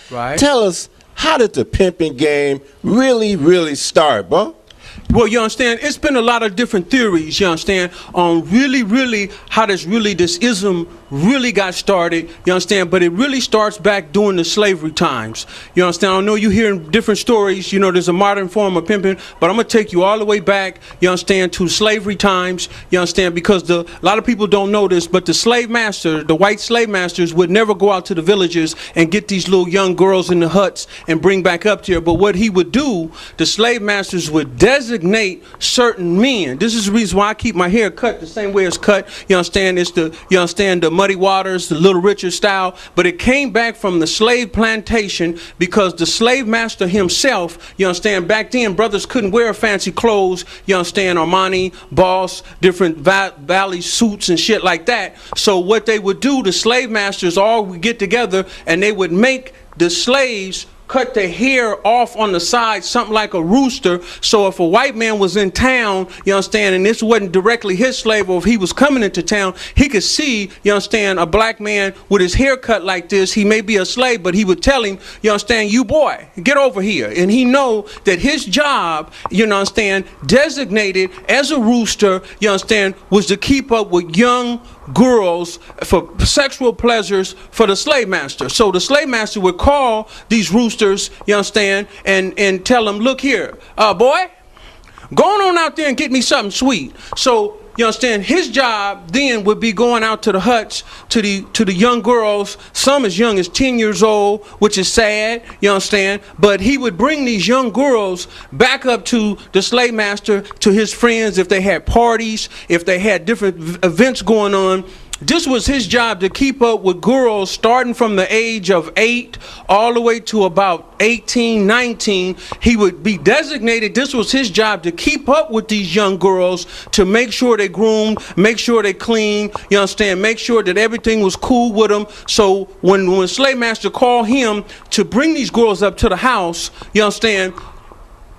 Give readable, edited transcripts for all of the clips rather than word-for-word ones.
Right. Tell us, how did the pimping game really start, bro? Well, you understand, it's been a lot of different theories, you understand, on really how this ism really got started, you understand, but it really starts back during the slavery times. You understand? I know you're hearing different stories, you know, there's a modern form of pimping, but I'm going to take you all the way back, you understand, to slavery times, you understand, because a lot of people don't know this, but the slave master, the white slave masters would never go out to the villages and get these little young girls in the huts and bring back up here. But what he would do, the slave masters would designate certain men. This is the reason why I keep my hair cut the same way it's cut. You understand? It's the, you understand, the Muddy Waters, the Little Richard style. But it came back from the slave plantation because the slave master himself, you understand, back then brothers couldn't wear fancy clothes, you understand, Armani, Boss, different Valley suits and shit like that. So what they would do, the slave masters all would get together and they would make the slaves cut their hair off on the side, something like a rooster. So if a white man was in town, you understand, and this wasn't directly his slave, or if he was coming into town, he could see, you understand, a black man with his hair cut like this. He may be a slave, but he would tell him, you understand, you boy, get over here. And he know that his job, you understand, designated as a rooster, you understand, was to keep up with young girls for sexual pleasures for the slave master. So the slave master would call these roosters, you understand, and tell them, look here, boy, go on out there and get me something sweet. So you understand, his job then would be going out to the huts to the young girls, some as young as 10 years old, which is sad, you understand, but he would bring these young girls back up to the slave master, to his friends, if they had parties, if they had different events going on. This was his job, to keep up with girls starting from the age of 8 all the way to about 18, 19. He would be designated, this was his job, to keep up with these young girls, to make sure they groomed, make sure they clean, you understand, make sure that everything was cool with them. So when slave master called him to bring these girls up to the house, you understand,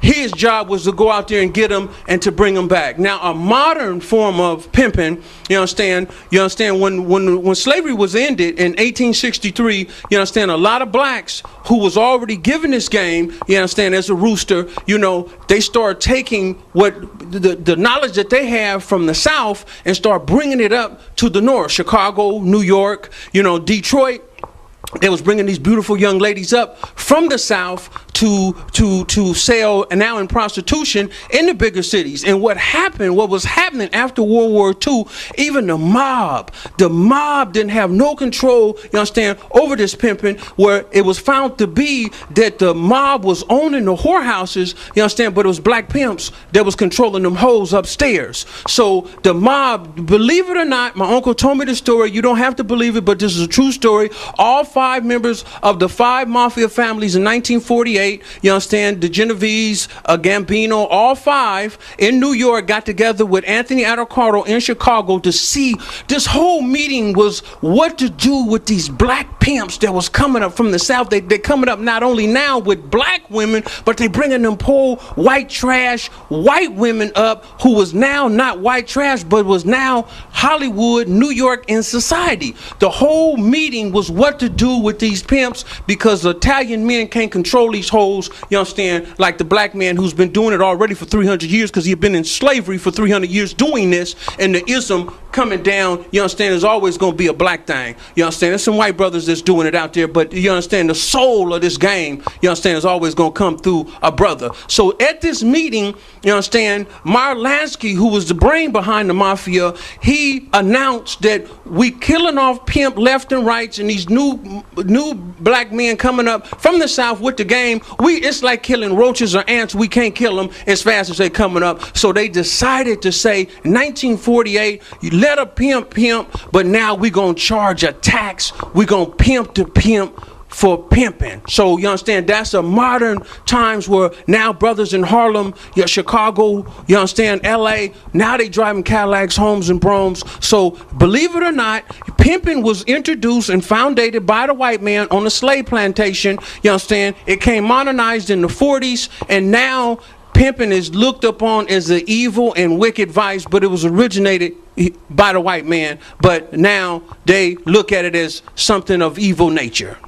his job was to go out there and get them and to bring them back. Now, a modern form of pimping, you understand, when slavery was ended in 1863, you understand, a lot of blacks who was already given this game, you understand, as a rooster, you know, they start taking what the knowledge that they have from the South and start bringing it up to the North, Chicago, New York, you know, Detroit. They was bringing these beautiful young ladies up from the South to sell, and now in prostitution in the bigger cities. And what was happening after World War II, even the mob didn't have no control, you understand, over this pimping, where it was found to be that the mob was owning the whorehouses, you understand, but it was black pimps that was controlling them hoes upstairs. So the mob, believe it or not, my uncle told me the story, you don't have to believe it, but this is a true story. All 5 members of the 5 mafia families in 1948, you understand, the Genovese, Gambino, all 5 in New York got together with Anthony Adalcardo in Chicago to see. This whole meeting was what to do with these black pimps that was coming up from the South. They're coming up not only now with black women, but they bringing them poor white trash white women up, who was now not white trash, but was now Hollywood, New York, in society. The whole meeting was what to do with these pimps, because Italian men can't control these hoes, you understand, like the black man who's been doing it already for 300 years, because he had been in slavery for 300 years doing this, and the ism coming down, you understand, is always going to be a black thing. You understand, there's some white brothers that's doing it out there, but you understand, the soul of this game, you understand, is always going to come through a brother. So at this meeting, you understand, Meyer Lansky, who was the brain behind the mafia, he announced that we killing off pimp left and right, and these new black men coming up from the South with the game, it's like killing roaches or ants. We can't kill them as fast as they coming up. So they decided to say, in 1948, you let a pimp, but now we gonna charge a tax. We gonna pimp to pimp for pimping. So you understand, that's a modern times where now brothers in Harlem, Chicago, you understand, LA, now they driving Cadillacs, homes, and Broms. So believe it or not, pimping was introduced and founded by the white man on a slave plantation. You understand, it came modernized in the 40s, and now pimping is looked upon as an evil and wicked vice, but it was originated by the white man, but now they look at it as something of evil nature.